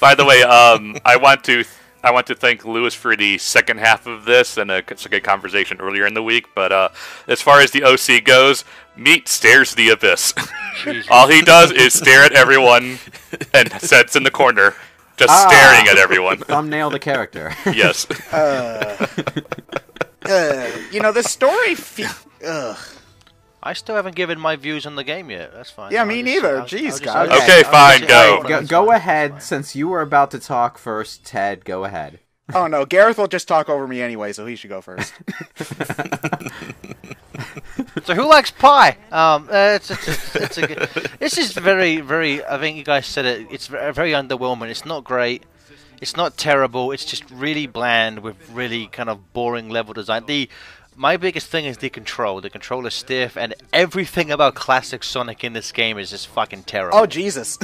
By the way, I want to thank Lewis for the second half of this and a good conversation earlier in the week. But as far as the OC goes, Meat stares the abyss. All he does is stare at everyone and sits in the corner, just staring at everyone. Thumbnail the character. Yes. The story. I still haven't given my views on the game yet. That's fine. Yeah, me neither. Jeez, guys. Okay, fine, go. Go ahead. Since you were about to talk first, Ted, go ahead. Oh no, Gareth will just talk over me anyway, so he should go first. So who likes pie? It's a good, this is very, very. I think you guys said it. It's very underwhelming. It's not great. It's not terrible. It's just really bland with really kind of boring level design. My biggest thing is the control. The control is stiff, and everything about classic Sonic in this game is just fucking terrible. Oh Jesus!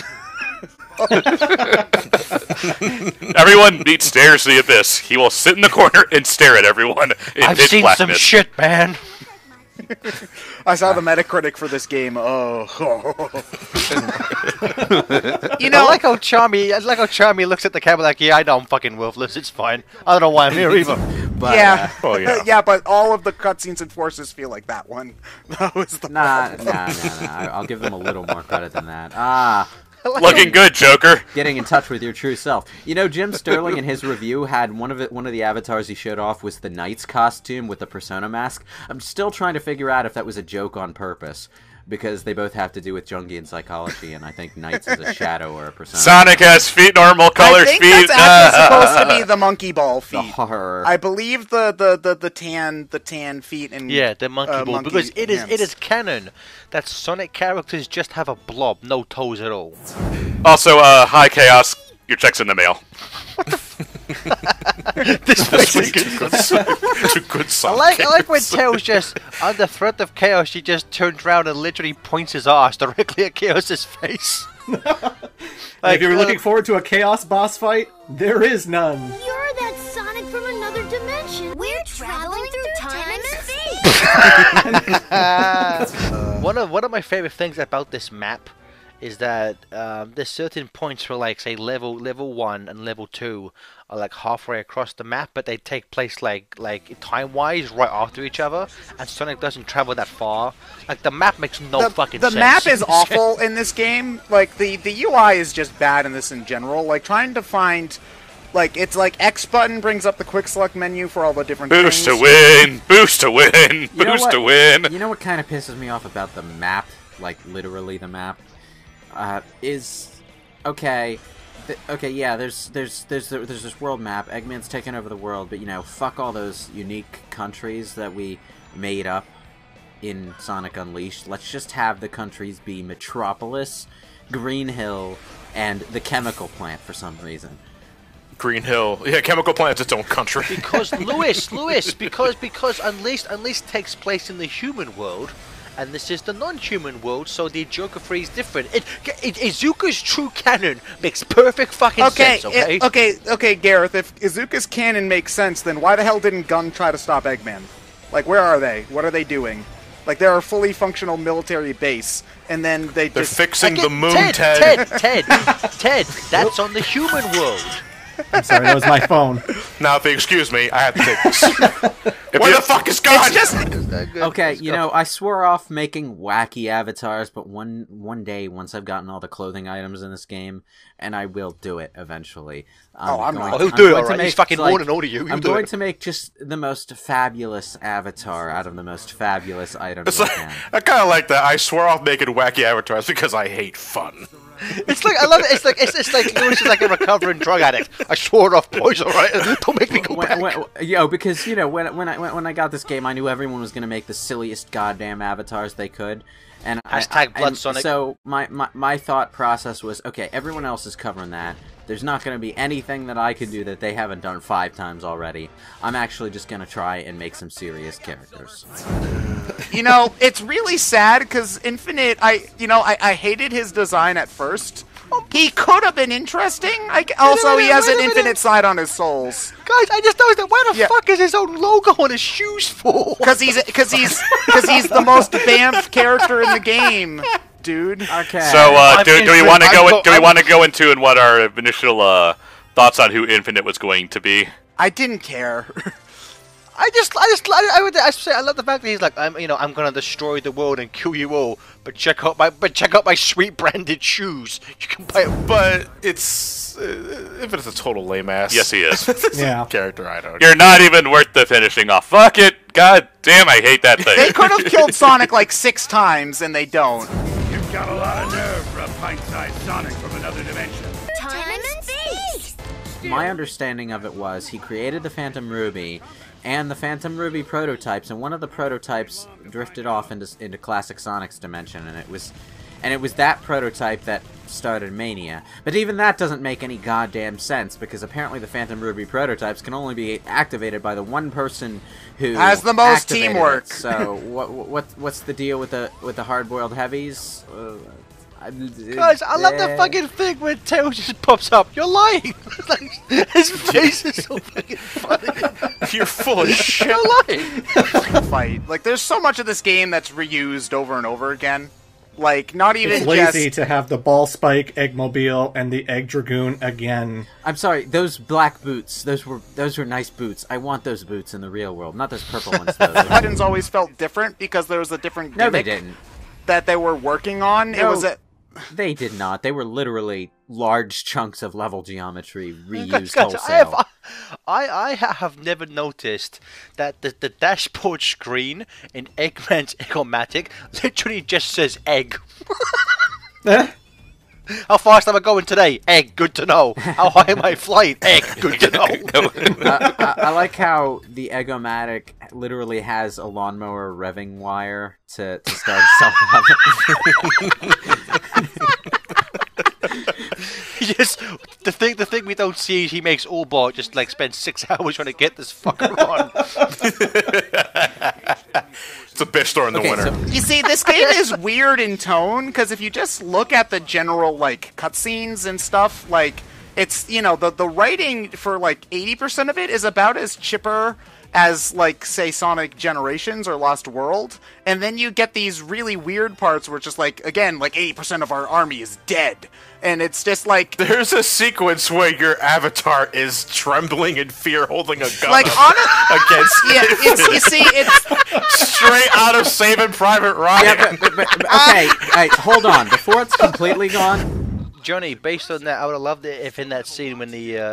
Everyone Meat stares the abyss. He will sit in the corner and stare at everyone in I've pitch seen blackness. some shit, man. I saw the Metacritic for this game. Oh. I like how Charmy looks at the camera like, yeah, I know I'm fucking worthless. It's fine. I don't know why I'm here either. But, yeah. Yeah, but all of the cutscenes and forces feel like that one. That was the Nah. I'll give them a little more credit than that. Looking good, Joker. Getting in touch with your true self. Jim Sterling in his review had one of the avatars he showed off was the Knight's costume with the persona mask. I'm still trying to figure out if that was a joke on purpose, because they both have to do with Jungian psychology, and I think Knight's is a shadow or a persona. Sonic has feet, normal color feet. I think that's actually supposed to be the monkey ball feet. The horror. I believe the tan feet and the monkey ball, because it is canon that Sonic characters just have a blob, no toes at all. Also, hi Chaos, your check's in the mail. This was good song. I like when Tails just, under threat of Chaos, she just turns around and literally points his ass directly at Chaos's face. If you're looking forward to a Chaos boss fight, there is none. You're that Sonic from another dimension. We're traveling through time and space. One of my favorite things about this map is that there's certain points where, like, say, level 1 and level 2 are like halfway across the map, but they take place like time-wise right after each other, and Sonic doesn't travel that far. Like, the map makes no fucking sense. The map is awful in this game. Like, the UI is just bad in this in general. Like, trying to find... Like, it's like X button brings up the quick select menu for all the different Boost things. to win! Boost to win! Boost to win! You know what kind of pisses me off about the map? Like, literally the map? Is... Okay... yeah, there's this world map. Eggman's taken over the world, but fuck all those unique countries that we made up in Sonic Unleashed. Let's just have the countries be Metropolis, Green Hill, and the chemical plant for some reason. Green Hill, yeah, chemical plant's its own country. Because Lewis, because Unleashed takes place in the human world. And this is the non-human world, so the geography is different. Izuku's true canon makes perfect fucking sense, okay? Okay, Gareth, if Izuku's canon makes sense, then why the hell didn't Gun try to stop Eggman? Like, where are they? What are they doing? Like, they're a fully functional military base, and then they're fixing the moon, Ted, that's on the human world. I'm sorry, that was my phone. Now, if you excuse me, I have to take this. Where the fuck is God? Okay, I swore off making wacky avatars, but one day, once I've gotten all the clothing items in this game, and I will do it eventually. He'll do it, alright. He's fucking warning all of you. I'm going to make just the most fabulous avatar out of the most fabulous items I can. I kind of like that. I swear off making wacky avatars because I hate fun. It's like, I love it. It's like Lewis is like a recovering drug addict. I swore off boys, alright? Don't make me go back. Because when I got this game, I knew everyone was gonna make the silliest goddamn avatars they could, and hashtag Blood Sonic. So my thought process was, okay, everyone else is covering that. There's not going to be anything that I can do that they haven't done 5 times already. I'm actually just going to try and make some serious characters. It's really sad because Infinite, I hated his design at first. He could have been interesting. Also, he has an infinite side on his souls. Guys, I just noticed that. Why the fuck is his own logo on his shoes for? Because he's the most BAMF character in the game. dude. Okay. So, do we want to go? Do we I'm- want to go into and what our initial thoughts on who Infinite was going to be? I didn't care. I would say I love the fact that he's like, I'm gonna destroy the world and kill you all, but check out my sweet branded shoes. You can buy it. But it's if it's a total lame ass. Yes, he is. Yeah. Character, I don't. You're not even worth the finishing off. Fuck it. God damn, I hate that thing. They could have killed Sonic like 6 times, and they don't. You've got a lot of nerve for a pint-sized Sonic from another dimension. Time and space! My understanding of it was he created the Phantom Ruby and the Phantom Ruby prototypes, and one of the prototypes drifted off into Classic Sonic's dimension, and it was that prototype that started Mania. But even that doesn't make any goddamn sense, because apparently the Phantom Ruby prototypes can only be activated by the one person who has the most activated teamwork. it. So what's the deal with the hard-boiled heavies? Guys, I love the fucking thing where Tails just pops up. You're lying. Like, his face is so fucking funny. You're full of shit. You're lying. Fight. Like, there's so much of this game that's reused over and over again. Like, not even It's lazy just... to have the Ball Spike Eggmobile and the Egg Dragoon again. I'm sorry, those black boots, those were nice boots. I want those boots in the real world, not those purple ones though. buttons always felt different because there was a different No, they gimmick didn't. that they were working on. It was a... They did not. They were literally large chunks of level geometry reused Guys, wholesale. I have never noticed that the dashboard screen in Eggman's Eggomatic literally just says egg. How fast am I going today? Egg, good to know. How high am I flying? Egg, good to know. I like how the Eggomatic literally has a lawnmower revving wire to start self-leveling. Just the thing we don't see is he makes Allbot just like spend 6 hours trying to get this fucker on. It's a bitch store in the winter. You see, this game is weird in tone, because if you just look at the general, like, cutscenes and stuff, like, it's, you know, the writing for, like, 80% of it is about as chipper as, like, say, Sonic Generations or Lost World, and then you get these really weird parts where it's just, like, again, like, 80% of our army is dead, and it's just, like... There's a sequence where your avatar is trembling in fear holding a gun Like, against yeah, you see, it's... straight out of Saving Private Ryan. Yeah, but okay, alright, hold on. Before it's completely gone... Johnny, based on that, I would have loved it if in that scene when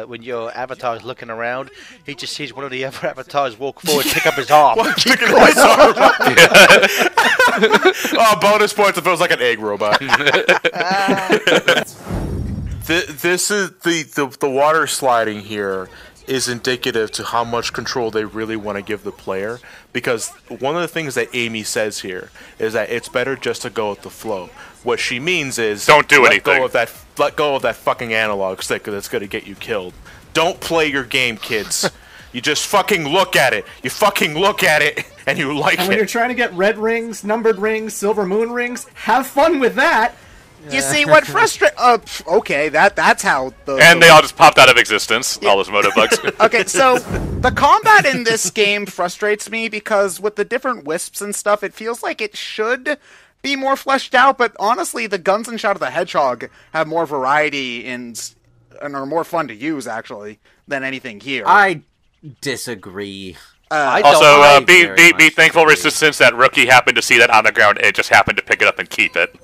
when your avatar is looking around, he just sees one of the other avatars walk forward, pick up his arm. Picking up his arm. Oh, bonus points if it was like an egg robot. This is the water sliding here is indicative to how much control they really want to give the player, because one of the things that Amy says here is that it's better just to go with the flow. What she means is Don't do let anything. Let go of that fucking analog stick that's going to get you killed. Don't play your game, kids. You just fucking look at it. You fucking look at it and you like And when you're it. trying to get red rings, numbered rings, silver moon rings, have fun with that. You see, what frustrates... okay, that's how the... And they all just popped out of existence, all those motobugs. Okay, so the combat in this game frustrates me because with the different wisps and stuff, it feels like it should be more fleshed out, but honestly, the guns in Shadow the Hedgehog have more variety and are more fun to use, actually, than anything here. I disagree. Also, be very much thankful, disagree. Resistance, that Rookie happened to see that on the ground and just happened to pick it up and keep it.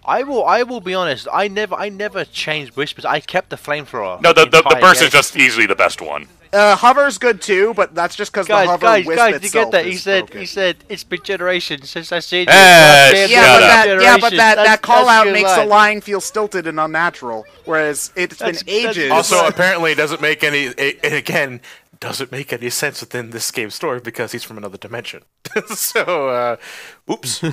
I will be honest. I never changed whispers. I kept the flamethrower. No, the entire burst game. is just easily the best one. Hover's good too, but that's just because the hover wisp guys, you itself get that? is He broken. said it's been generations since I seen Hey, you. Yeah, but that call out your makes line. the line feel stilted and unnatural, whereas it's been That's- ages. Also, apparently, it doesn't make any. Again, doesn't make any sense within this game's story because he's from another dimension. So, oops.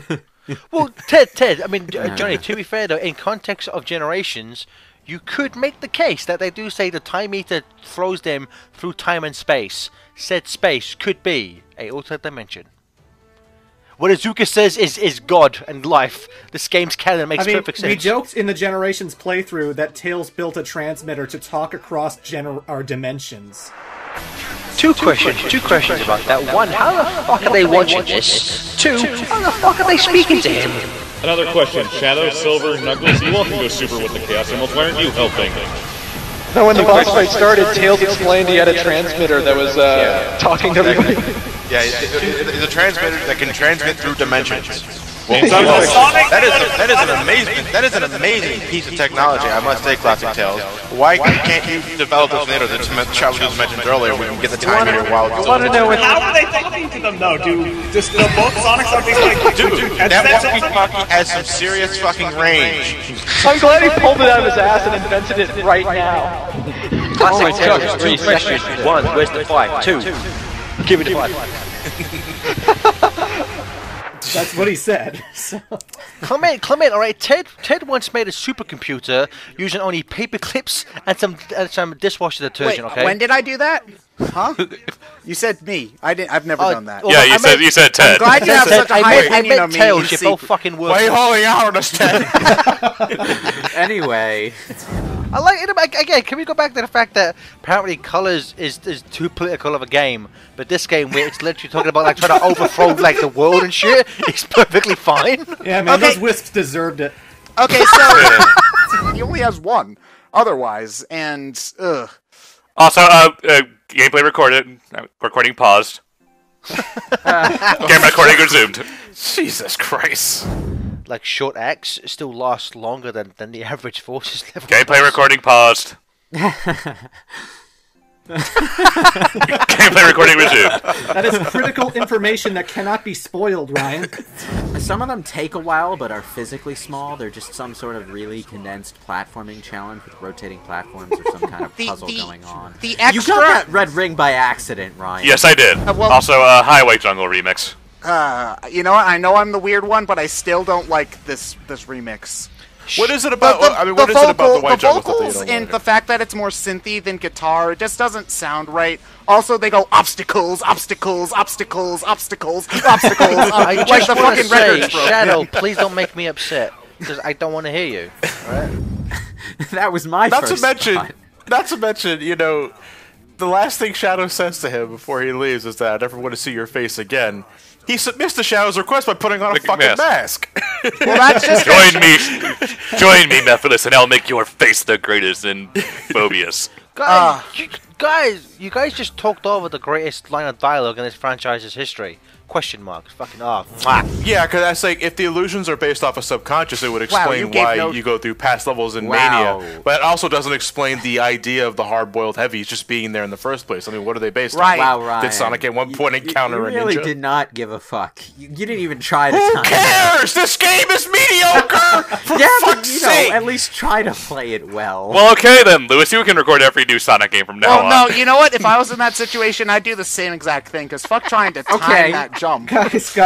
Well, Ted. I mean, Johnny. To be fair, though, in context of generations, you could make the case that they do say the time meter throws them through time and space. Said space could be a alternate dimension. What Azuka says is God and life. This game's canon makes I mean, perfect we sense. joked in the Generations playthrough that Tails built a transmitter to talk across our dimensions. Two questions about that. One, how the fuck are they watching this? Two, how the fuck are they speaking to him? Another question. Shadow, Silver, Knuckles, you all can go super with the Chaos Emeralds. Why aren't you helping? No, when the boss fight started, Tails explained he had a transmitter that was talking to everybody. Yeah, it's a transmitter that can transmit through dimensions. Well, that is an amazing piece of technology, I must say, Classic Tales. Why can't you develop this later? The travel to dimensions earlier, we can get the time here while it's how are they talking to them though? Do both Sonics are being like, dude, that walkie-talkie has some serious fucking range. I'm glad he pulled it out of his ass and invented it right now. Classic Tales, 3 questions. 1, where's the 5? 2, give me the 5. That's what he said. So. Clement, alright, Ted once made a supercomputer using only paper clips and some dishwasher detergent, Wait, okay? when did I do that? Huh? You said me. I've never done that. Well, yeah, you said Ted. I'm glad you have such a high opinion of me. Tails, you're both fucking worthless. Why are you holding out on us, Ted? Anyway. I like it again. Can we go back to the fact that apparently colors is too political of a game, but this game where it's literally talking about like trying to overthrow like the world and shit, it's perfectly fine. Yeah, man, those wisps deserved it. Okay, so he only has one. Otherwise, and Also, gameplay recording paused. Game recording resumed. Jesus Christ. Like short X still lasts longer than the average forces level. Gameplay recording paused. Gameplay recording resumed. That is critical information that cannot be spoiled, Ryan. Some of them take a while, but are physically small. They're just some sort of really condensed platforming challenge with rotating platforms or some kind of puzzle going on. The extra... You got that red ring by accident, Ryan. Yes, I did. Also, Highway Jungle remix. You know what? I know I'm the weird one, but I still don't like this remix. What is it about? What is it about the White Jungle that you don't and like? the fact that it's more synthy than guitar, it just doesn't sound right. Also, they go obstacles, obstacles, obstacles, obstacles, obstacles, I like just the want to fucking say, records broke. Shadow, please don't make me upset because I don't want to hear you. All right? That was my Not first to mention, thought. not to mention, you know, the last thing Shadow says to him before he leaves is that I never want to see your face again. He submits to Shadow's request by putting on a fucking mask. Well, that's just join me, Mephiles, and I'll make your face the greatest in Phobius. You guys just talked over the greatest line of dialogue in this franchise's history. Question marks. Fucking Yeah, because that's like, if the illusions are based off of subconscious, it would explain why you go through past levels in Mania. But it also doesn't explain the idea of the hard-boiled heavies just being there in the first place. I mean, what are they based on? Wow, Ryan. Did Sonic at one point encounter a ninja? You really did not give a fuck. You didn't even try to Who cares? This game is mediocre! For fuck's sake! At least try to play it well. Well, okay then, Lewis, you can record every new Sonic game from now on. No, you know what? If I was in that situation, I'd do the same exact thing, because fuck trying to time that jump. Guys,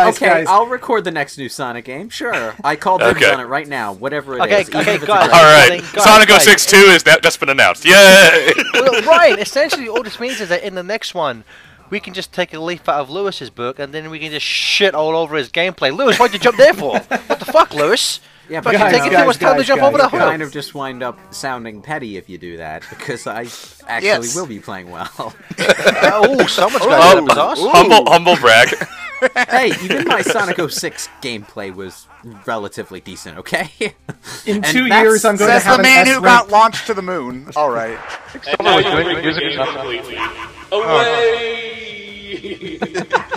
I'll record the next new Sonic game, sure. I called dibs on it right now, whatever it is. Okay, guys. Alright, Sonic 06 2 is just been announced. Yay! Well, Ryan, essentially all this means is that in the next one, we can just take a leaf out of Lewis's book and then we can just shit all over his gameplay. Lewis, why'd you jump there for? What the fuck, Lewis? Yeah, but kind of just wind up sounding petty if you do that, because I actually will be playing well. Oh, someone's got it up his ass. Humble brag. Hey, even my Sonic 06 gameplay was relatively decent, okay? In 2 years, I'm going to have the man who got launched to the moon. All right.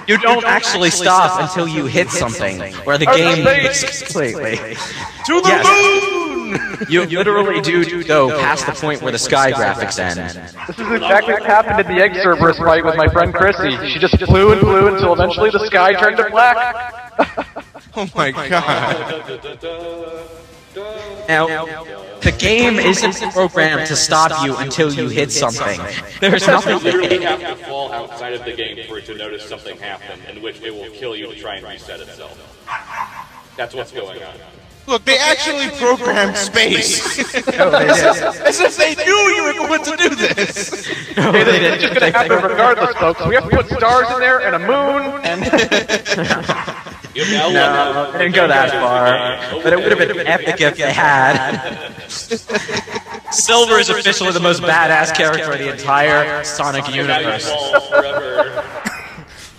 You don't actually stop until you hit something, where the game moves completely. To the moon! You literally do go past the point where the sky graphics end. This is exactly what happened in the Egg Cerberus fight with my friend Chrissy. She just flew and flew until eventually the sky turned to black. Oh my god. Now, the game isn't programmed to stop you until you hit something. There's nothing. You literally have to fall outside of the game for it to notice something happened, in which it will kill you to try and reset itself. That's what's going on. Look, they actually programmed space. No, they did. As if they knew you were going to do this. No, they did. It's just going to happen regardless, folks. We have to put stars in there and a moon and... No, they didn't go that far. But it would have been epic if they had. Silver is officially the most badass character in the entire Sonic universe.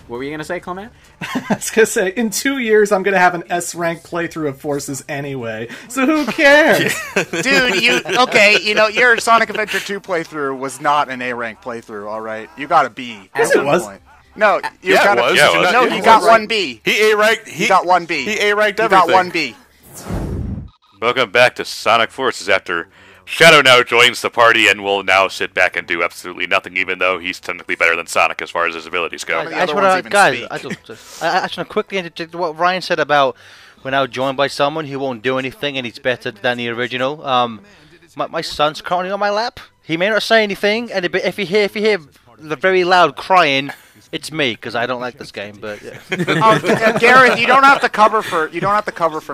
What were you gonna say, Clement? I was gonna say, in 2 years, I'm gonna have an S-rank playthrough of Forces anyway, so who cares? Dude, your Sonic Adventure 2 playthrough was not an A-rank playthrough, alright? You got a B. Yes, it was. No, you got it was. Yeah, it was. No, you got 1B. He A-ranked. He got 1B. He A-ranked everything. You got 1B. Welcome back to Sonic Forces after Shadow now joins the party and will now sit back and do absolutely nothing, even though he's technically better than Sonic as far as his abilities go. I just want to quickly interject what Ryan said about we're now joined by someone who won't do anything and he's better than the original. My son's currently on my lap. He may not say anything, and if you hear the very loud crying, it's me because I don't like this game. But yeah. Gareth, you don't have to cover for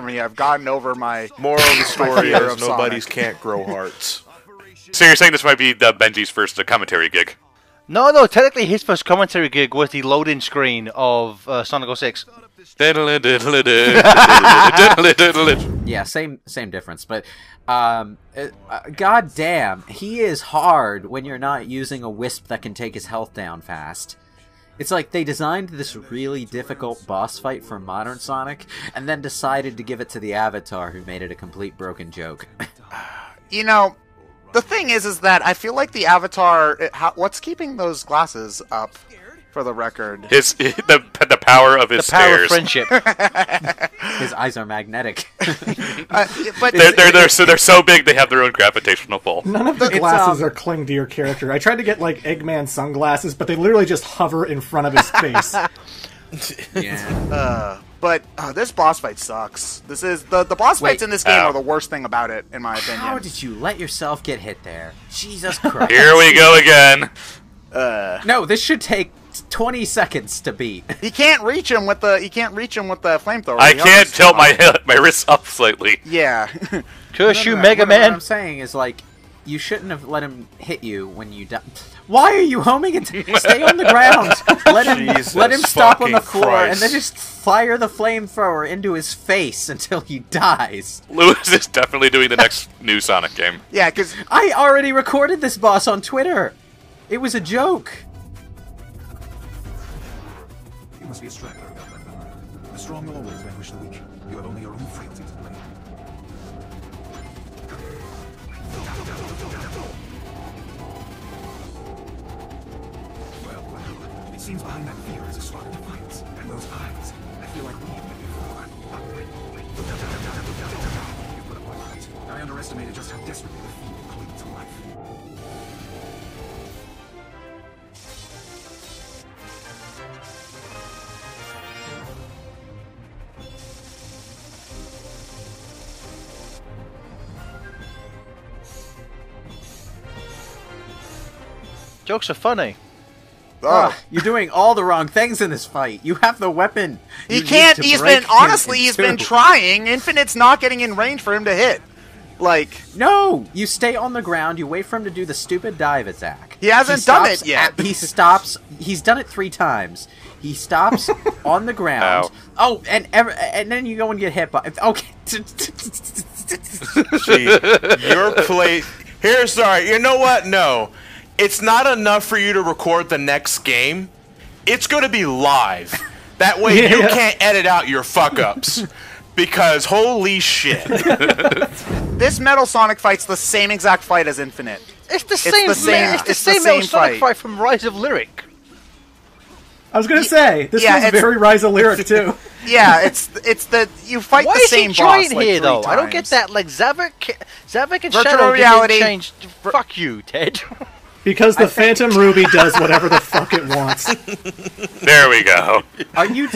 me. I've gotten over my moral of the story is nobody's can't grow hearts. So you're saying this might be Benji's first commentary gig? No. Technically, his first commentary gig was the loading screen of Sonic 06. Yeah, same difference, but god damn, he is hard when you're not using a wisp that can take his health down fast. It's like they designed this really difficult boss fight for modern Sonic and then decided to give it to the Avatar, who made it a complete broken joke. The thing is that I feel like the Avatar, what's keeping those glasses up? For the record, the power of his power stares. Of friendship. His eyes are magnetic. But they're so big they have their own gravitational pull. None of the glasses are cling to your character. I tried to get like Eggman sunglasses, but they literally just hover in front of his face. Yeah. But this boss fight sucks. This is the boss fights in this game are the worst thing about it, in my opinion. How did you let yourself get hit there? Jesus Christ! Here we go again. No, this should take 20 seconds to beat. He can't reach him with the flamethrower. I can't tilt my wrists up slightly. Yeah. Curse you, Mega Man. What I'm saying is, like, you shouldn't have let him hit you when you die. Why are you homing it? Stay on the ground. Let him stop on the floor Christ. and then just fire the flamethrower into his face until he dies. Lewis is definitely doing the next new Sonic game. Yeah, because I already recorded this boss on Twitter. It was a joke. You must be a straggler about that, Bernard. The strong will always vanquish the weak. You have only your own frailty to blame. Well, it seems behind that fear is a strong defiance. And those eyes, I feel like we've met before. You put up my fight. I underestimated just how desperately the feeble cling to life. Jokes are funny. You're doing all the wrong things in this fight. You have the weapon. he can't. He's been trying. Infinite's not getting in range for him to hit. Like, no, you stay on the ground. You wait for him to do the stupid dive attack. He hasn't done it yet. He stops. He's done it 3 times. He stops on the ground. Ow. Oh, and then you go and get hit by. Okay. Gee, your play. Here's sorry. You know what? No. It's not enough for you to record the next game. It's going to be live. That way you can't edit out your fuck-ups. Because holy shit. This Metal Sonic fight's the same exact fight as Infinite. It's the same Metal Sonic fight from Rise of Lyric. I was gonna say this was very Rise of Lyric too. Yeah, it's the you fight Why the same boss. Why is he like here 3 though? times. I don't get that. Like Zavik and Virtual Shadow reality. didn't change. Fuck you, Ted. Because the Phantom Ruby does whatever the fuck it wants. There we go. Were you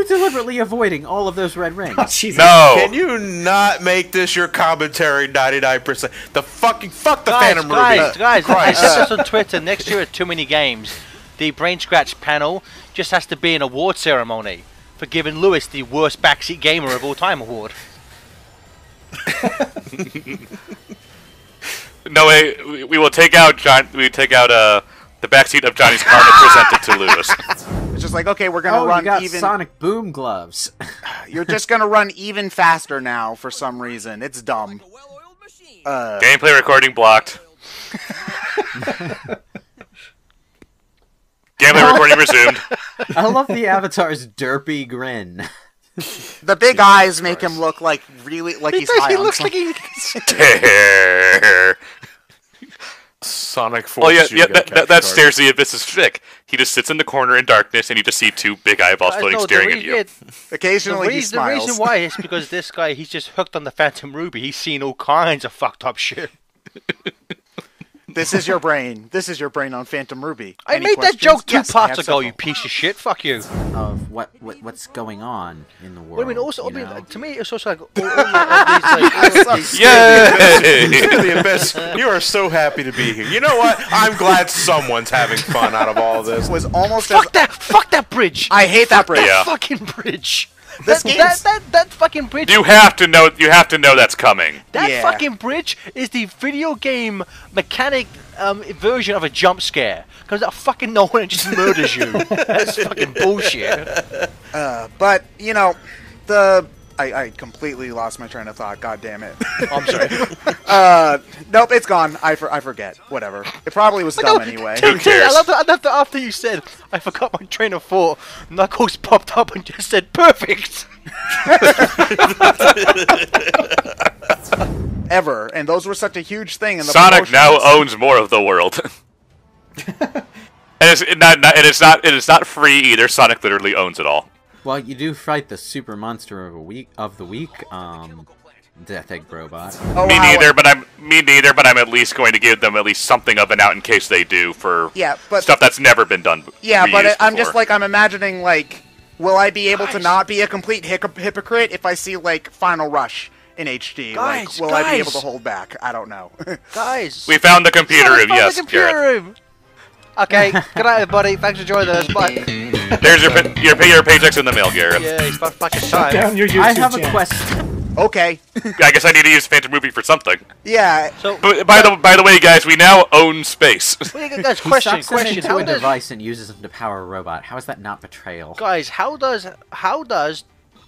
deliberately avoiding all of those red rings? Oh, Jesus. No. Can you not make this your commentary 99%? Fuck the Phantom Ruby. Guys, I said this on Twitter. Next year at Too Many Games, the BrainScratch panel just has to be an award ceremony for giving Lewis the worst backseat gamer of all time award. No way. We will take out the backseat of Johnny's car and present it to Lewis. It's just like, okay, we're gonna run you got even. Sonic Boom gloves. You're just gonna run even faster now for some reason. It's dumb. Gameplay recording blocked. Gambling recording resumed. I love the avatar's derpy grin. The big eyes make him look like really like he's high. He on looks like something. Sonic Force. Oh yeah, that stares the abyss's trick. He just sits in the corner in darkness, and you just see two big eyeballs floating, staring at you. Occasionally he smiles. The reason why is because this guy, he's just hooked on the Phantom Ruby. He's seen all kinds of fucked up shit. This is your brain. This is your brain on Phantom Ruby. I Any made questions? that joke two Yes, I parts have ago, several. you piece of shit. Fuck you. Of what's going on in the world. Well, I mean, also, you know? to me, it's also like all these, Yay! The Abyss, you are so happy to be here. You know what? I'm glad someone's having fun out of all of this. Was almost fuck that bridge. I hate that bridge. That fucking bridge. This that fucking bridge. You have to know that's coming. That fucking bridge is the video game mechanic version of a jump scare. Because that fucking no one just murders you. That's fucking bullshit. But you know, I completely lost my train of thought. God damn it. I'm sorry. Nope, it's gone. I forget. Whatever. It probably was dumb anyway. Who cares? I love that after you said, I forgot my train of thought, Knuckles popped up and just said, perfect! Ever. And those were such a huge thing in the Sonic now promotions. owns more of the world. And it's not free either. Sonic literally owns it all. Well, you do fight the super monster of the week, Death Egg robot. Oh, me neither, but I'm at least going to give them at least something of an out in case they do for stuff that's never been done. Yeah, but I'm before. just like, I'm imagining, like, will I be able to not be a complete hypocrite if I see, like, Final Rush in HD? Guys, like, will I be able to hold back? I don't know. Guys! We found the computer room, yes, Garrett. Okay, good night, everybody. Thanks for joining us. Bye. There's your paychecks in the mail, Garrett. Yeah, it's about fucking time. Down your YouTube I have a channel. question. Okay. I guess I need to use Phantom Movie for something. Yeah. So, But by the way, guys, we now own space. Guys, He question. sucks them into How a does, device and uses them to power a robot. How is that not betrayal? guys, how does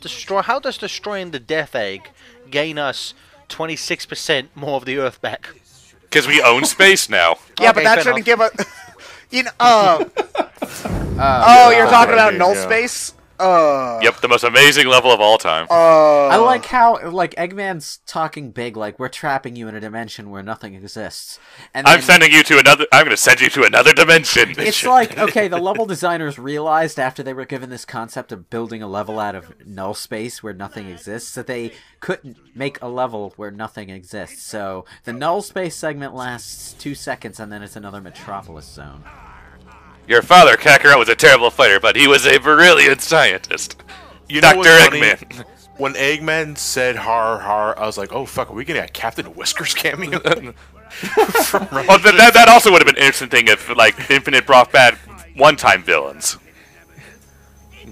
destroying the Death Egg gain us 26% more of the Earth back? Because we own space now. Yeah, Okay, but that fair shouldn't enough. give a... You know, you're talking about null yeah. space? Yep, the most amazing level of all time. I like how, like, Eggman's talking big, like, we're trapping you in a dimension where nothing exists. And I'm going to send you to another dimension. It's like, okay, the level designers realized after they were given this concept of building a level out of null space where nothing exists, that they couldn't make a level where nothing exists. So the null space segment lasts 2 seconds, and then it's another Metropolis zone. Your father, Kakarot, was a terrible fighter, but he was a brilliant scientist. You know Dr. what's funny? Eggman. When Eggman said har har, I was like, oh fuck, are we gonna get a Captain Whiskers cameo? Well, that also would have been an interesting thing if, like, Infinite brought back one-time villains.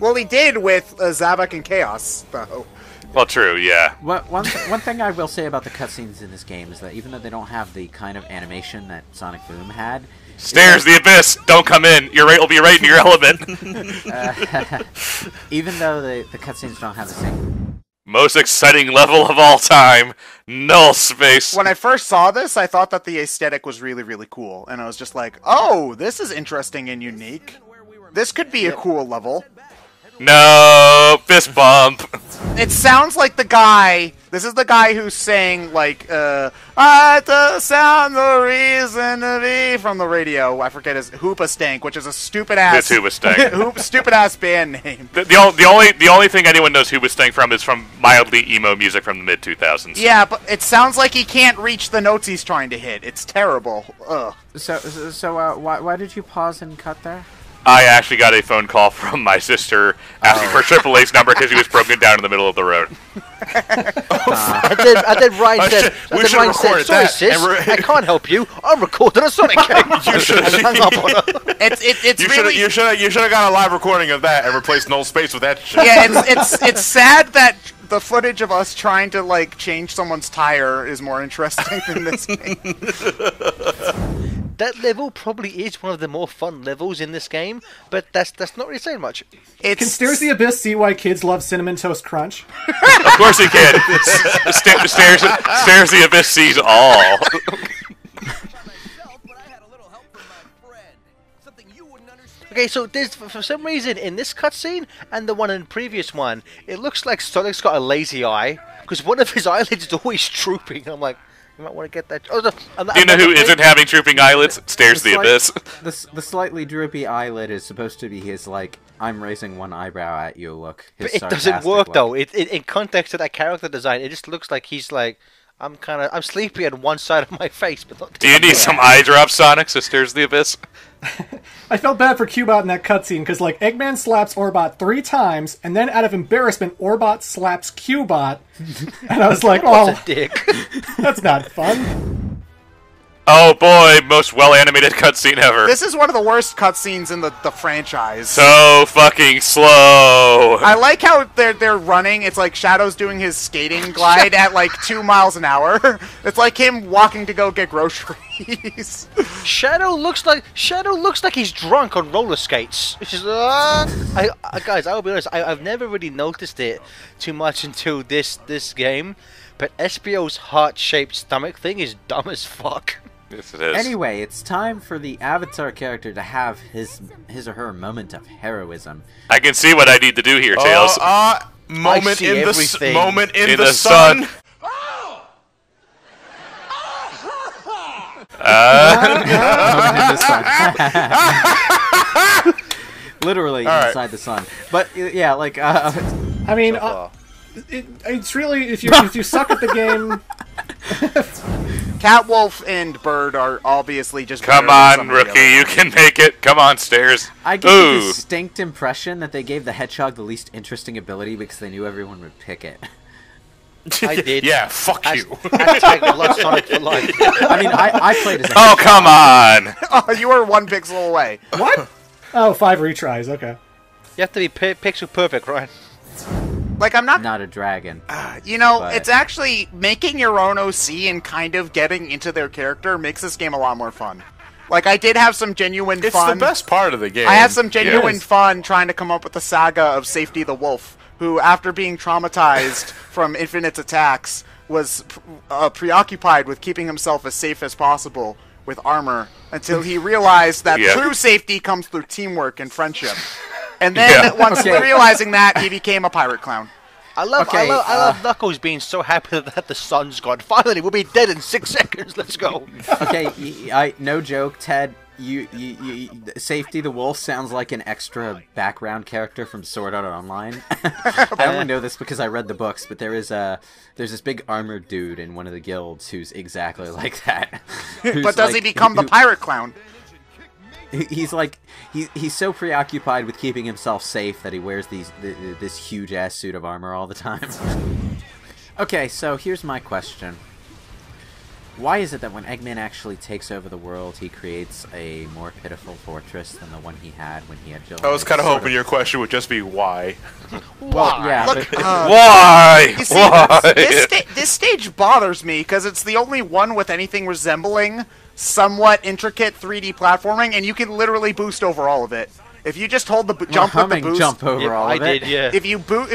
Well, he did with Zavok and Chaos, though. Well, true, yeah. One thing I will say about the cutscenes in this game is that even though they don't have the kind of animation that Sonic Boom had... Stairs, the abyss! Don't come in! You'll be right in your element! Even though the cutscenes don't have the same... Most exciting level of all time! Null space! When I first saw this, I thought that the aesthetic was really, really cool. And I was just like, oh, this is interesting and unique. This could be a cool level. No! Fist bump! It sounds like the guy... This is the guy who's saying, like, I the sound the reason to be from the radio. I forget his Hoopastank, which is a stupid-ass... It's Hoopastank. Stupid-ass band name. The only thing anyone knows Hoopastank from is from mildly emo music from the mid-2000s. Yeah, but it sounds like he can't reach the notes he's trying to hit. It's terrible. Ugh. So why did you pause and cut there? I actually got a phone call from my sister asking for AAA's number because he was broken down in the middle of the road. I did Ryan said, sorry sis, I can't help you. I'm recording a Sonic game. You should have got a live recording of that and replaced null space with that shit. Yeah, it's sad that the footage of us trying to, like, change someone's tire is more interesting than this game. That level probably is one of the more fun levels in this game, but that's not really saying much. Can Stairs the Abyss see why kids love Cinnamon Toast Crunch? Of course he can. Stairs the Abyss sees all. Okay, so there's for some reason in this cutscene and the one in the previous one, it looks like Sonic's got a lazy eye because one of his eyelids is always drooping. I'm like, you might want to get that. Oh, no, do you know who isn't having drooping eyelids? Stares the abyss. The slightly droopy eyelid is supposed to be his, like, I'm raising one eyebrow at you look. But it doesn't work, though. In context of that character design, it just looks like he's like, I'm sleepy on one side of my face. But not do you need some eye drops, Sonic, so Stares the abyss? I felt bad for Cubot in that cutscene, because, like, Eggman slaps Orbot 3 times, and then out of embarrassment, Orbot slaps Cubot. And I was like, oh, a dick. That's not fun. Oh boy, most well-animated cutscene ever. This is one of the worst cutscenes in the franchise. So fucking slow. I like how they're running. It's like Shadow's doing his skating glide at like 2 miles an hour. It's like him walking to go get groceries. Shadow looks like he's drunk on roller skates. Which is, guys, I'll be honest. I've never really noticed it too much until this game, but SBO's heart-shaped stomach thing is dumb as fuck. Yes, it is. Anyway, it's time for the Avatar character to have his or her moment of heroism. I can see what I need to do here, Tails. Moment in the sun. Literally inside the sun. But yeah, like I mean, it's really if you suck at the game. Catwolf and Bird are obviously just. Come on, rookie, you can make it. Come on, Stairs. I get the distinct impression that they gave the hedgehog the least interesting ability because they knew everyone would pick it. I did. Yeah, fuck you. Hashtag Blood Sonic for life. I mean, I played as a Oh, come on. Oh, you were 1 pixel away. What? Oh, 5 retries. Okay. You have to be pixel perfect, right? Like, I'm not a dragon. It's actually making your own OC and kind of getting into their character makes this game a lot more fun. Like, I did have some genuine fun. It's the best part of the game. I had some genuine fun trying to come up with the saga of Safety the Wolf, who, after being traumatized from Infinite's attacks, was preoccupied with keeping himself as safe as possible with armor until he realized that true safety comes through teamwork and friendship. And then once realizing that, he became a pirate clown. I love Knuckles being so happy that the sun's gone. Finally, we'll be dead in 6 seconds. Let's go. Okay, no joke, Ted. You Safety the Wolf sounds like an extra background character from Sword Art Online. I only know this because I read the books, but there's this big armored dude in one of the guilds who's exactly like that. But does he become the pirate clown? He's like he's so preoccupied with keeping himself safe that he wears this huge ass suit of armor all the time. Okay, so here's my question. Why is it that when Eggman actually takes over the world, he creates a more pitiful fortress than the one he had when he had Jill? I was kind of hoping your question would just be why. Well, yeah. Look, why? You see, Why? This stage bothers me because it's the only one with anything resembling somewhat intricate 3D platforming, and you can literally boost over all of it. If you just hold the jump with the boost, jump over all of it. If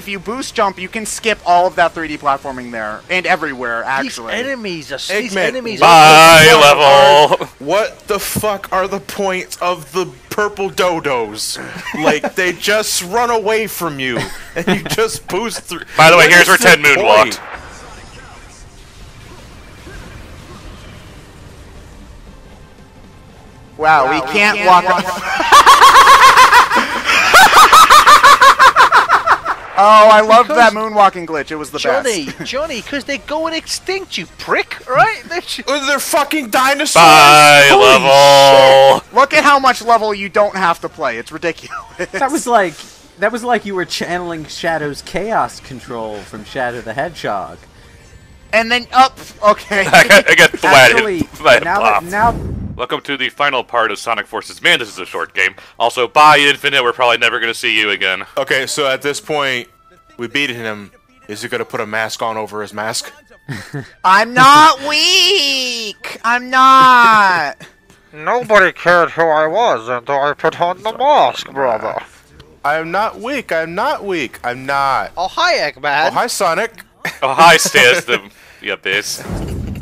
you boost jump, you can skip all of that 3D platforming there and everywhere. Actually, these enemies are level. What the fuck are the points of the purple dodos? Like they just run away from you and you just boost through. By the way, here's where Ted moonwalked. Wow, we can't walk. Oh, I loved that moonwalking glitch. It was the best. Johnny, because they're going extinct, you prick, right? They're fucking dinosaurs. Bye, level. Shit. Look at how much level you don't have to play. It's ridiculous. That was like you were channeling Shadow's chaos control from Shadow the Hedgehog. And then okay. I got Actually, now welcome to the final part of Sonic Forces. Man, this is a short game. Also, bye, Infinite. We're probably never going to see you again. Okay, so at this point, we beat him. Is he going to put a mask on over his mask? I'm not weak. I'm not. Nobody cared who I was until I put on the mask, brother. I'm not weak. I'm not weak. I'm not. Oh, hi, Eggman. Oh, hi, Sonic. Oh, hi, Stas, the abyss.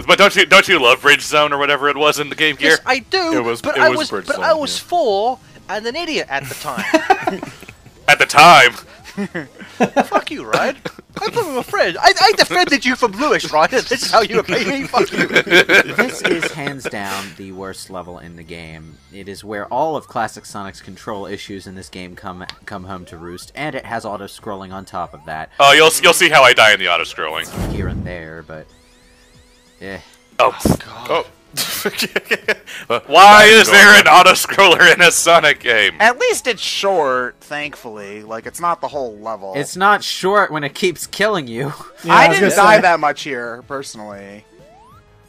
But don't you love Bridge Zone or whatever it was in the Game Gear? Yes, I do. It was I Bridge Zone, was 4, and an idiot at the time. At the time. Fuck you, Ryan. I thought we were friends. I defended you from Lewis, Ryan. This is how you repay me. Fuck you. This is hands down the worst level in the game. It is where all of classic Sonic's control issues in this game come home to roost, and it has auto scrolling on top of that. Oh, you'll see how I die in the auto scrolling here and there, but Oh God. Oh. Why is there an auto-scroller in a Sonic game? At least it's short, thankfully. Like, it's not the whole level. It's not short when it keeps killing you. Yeah, I didn't die that much here, personally.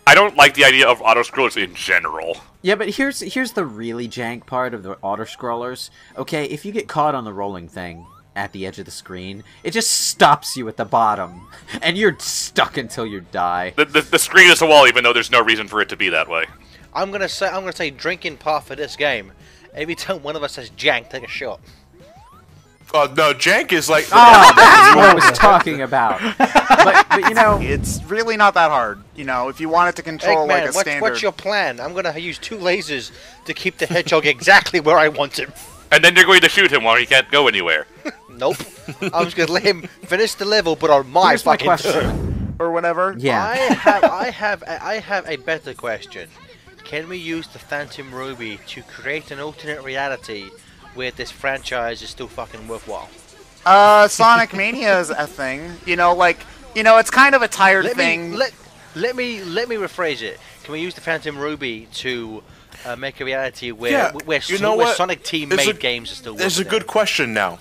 I don't like the idea of auto-scrollers in general. Yeah, but here's the really jank part of the auto-scrollers. Okay, if you get caught on the rolling thing at the edge of the screen, it just stops you at the bottom, and you're stuck until you die. The screen is a wall, even though there's no reason for it to be that way. I'm gonna say drinking part for this game. Every time one of us says jank, take a shot. Oh no, jank is like. Oh, that's what I was talking about. But you know, it's really not that hard. You know, if you want it to control Eggman, like a standard. What's your plan? I'm gonna use 2 lasers to keep the hedgehog exactly where I want him. And then you're going to shoot him while he can't go anywhere. Nope. I'm just gonna let him finish the level, but on my fucking turn. Or whatever. Yeah. I have a better question. Can we use the Phantom Ruby to create an alternate reality where this franchise is still fucking worthwhile? Sonic Mania is a thing. You know, like, it's kind of a tired thing. Let me rephrase it. Can we use the Phantom Ruby to make a reality where Sonic Team-made games are still worth There's a good question now.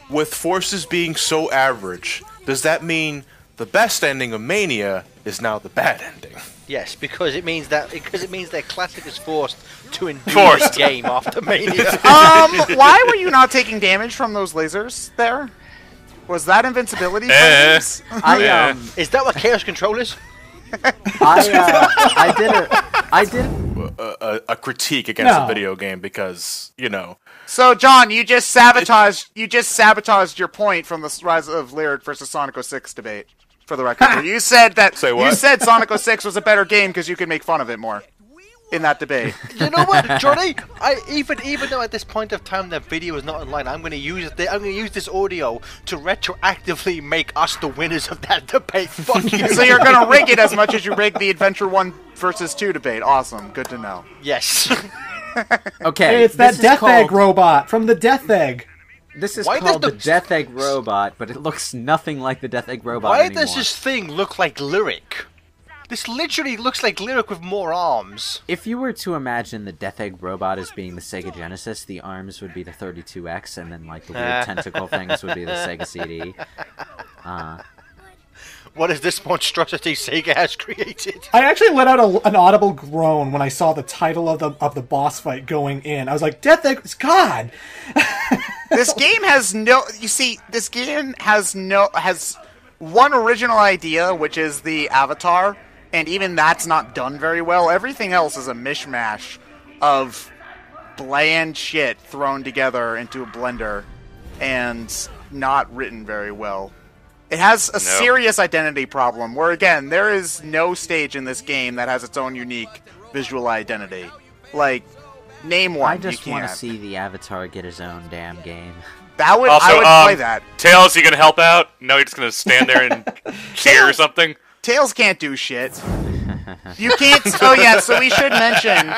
With forces being so average, does that mean the best ending of Mania is now the bad ending? Yes, because it means that Classic is forced to endure the game after Mania. Why were you not taking damage from those lasers there? Was that invincibility? Is that what Chaos Control is? I did a critique against a video game because, you know. So John, you just sabotaged your point from the Rise of Lyric versus Sonic 06 debate. For the record, you said that you said Sonic 06 was a better game because you could make fun of it more in that debate. You know what, Johnny? Even though at this point of time that video is not online, I'm going to use this audio to retroactively make us the winners of that debate. Fuck you. So you're going to rig it as much as you rigged the Adventure 1 versus 2 debate. Awesome. Good to know. Yes. Okay. Hey, it's that Death Egg robot from the Death Egg. This is called the Death Egg robot, but it looks nothing like the Death Egg robot anymore. Does this thing look like Lyric? This literally looks like Lyric with more arms. If you were to imagine the Death Egg robot as being the Sega Genesis, the arms would be the 32X, and then like the weird tentacle things would be the Sega CD. What is this monstrosity Sega has created? I actually let out an audible groan when I saw the title of the boss fight going in. I was like, Death Egg, God! This game has no... You see, this game has one original idea, which is the avatar, and even that's not done very well. Everything else is a mishmash of bland shit thrown together into a blender and not written very well. It has a serious identity problem where, again, there is no stage in this game that has its own unique visual identity. Like, name one. I just want to see the Avatar get his own damn game. I would play that. Tails, you gonna help out? No, you're just gonna stand there and cheer or something? Tails can't do shit. You can't... Oh, yeah, so we should mention,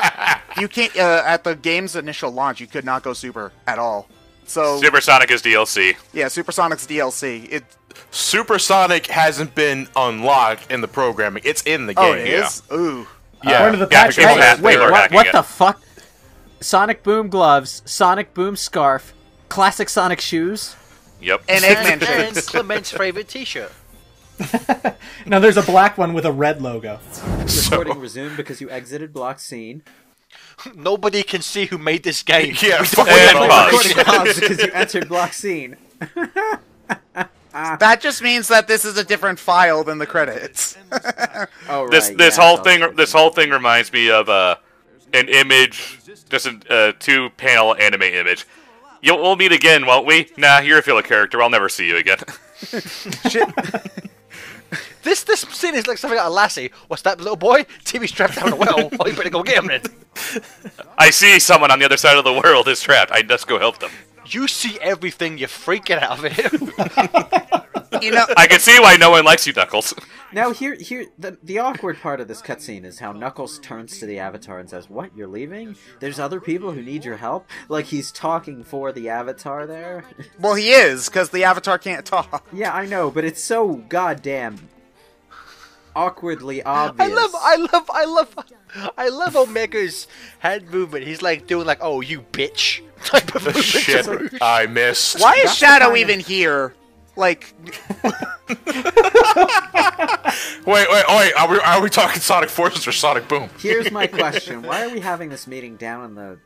you can't... at the game's initial launch, you could not go Super at all. So Supersonic is DLC. Yeah, Supersonic's DLC. Super Sonic hasn't been unlocked in the programming. It's in the game. Oh, it is? Ooh. Yeah. The patch wait, what the fuck? Sonic Boom gloves, Sonic Boom scarf, classic Sonic shoes. Yep. And Eggman and shirts. Clement's favorite t-shirt. Now there's a black one with a red logo. Recording resumed because you exited block scene. Nobody can see who made this game. Yeah, recording paused because you entered block scene. That just means that this is a different file than the credits. Oh, right. This whole thing reminds me of an image, just a 2-panel anime image. We'll meet again, won't we? Nah, you're a filler character. I'll never see you again. Shit. This scene is like something out of Lassie. What's that, little boy? TV strapped down a well. Oh, you better go get him then. I see someone on the other side of the world is trapped. I must go help them. You see everything. You're freaking out of it. You know, I can see why no one likes you, Knuckles. Now, the awkward part of this cutscene is how Knuckles turns to the Avatar and says, "What? You're leaving? There's other people who need your help?" Like he's talking for the Avatar there. Well, he is, because the Avatar can't talk. Yeah, I know, but it's so goddamn awkwardly obvious. I love Omega's hand movement. He's like doing like, "Oh, you bitch" type of movement. Shit, I missed. Why is Shadow even here? Like, wait. Are we talking Sonic Forces or Sonic Boom? Here's my question: why are we having this meeting down in the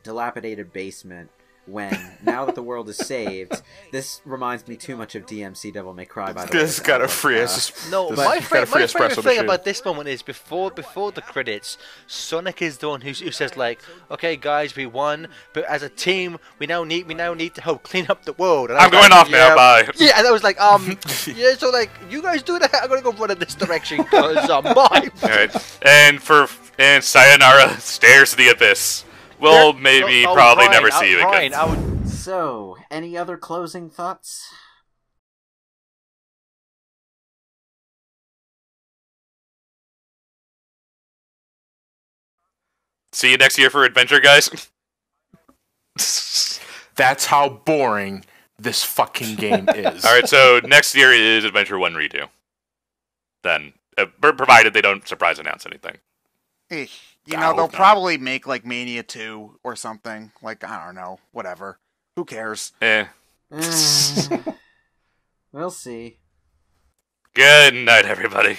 dilapidated basement when, now that the world is saved, this reminds me too much of DMC Devil May Cry, by the way. This got a free my favorite thing about this moment is before the credits, Sonic is the one who says like, "Okay, guys, we won, but as a team, we now need to help clean up the world." And I'm going off now. Bye. Yeah, and I was like, yeah, so like, you guys do that. I'm gonna go run in this direction because bye. All right, and Sayonara stares the abyss. We'll probably never see you again. So, any other closing thoughts? See you next year for Adventure, guys. That's how boring this fucking game is. Alright, so next year is Adventure 1 redo. Then, provided they don't surprise announce anything. You know, they'll probably make, like, Mania 2 or something. Like, I don't know. Whatever. Who cares? We'll see. Good night, everybody.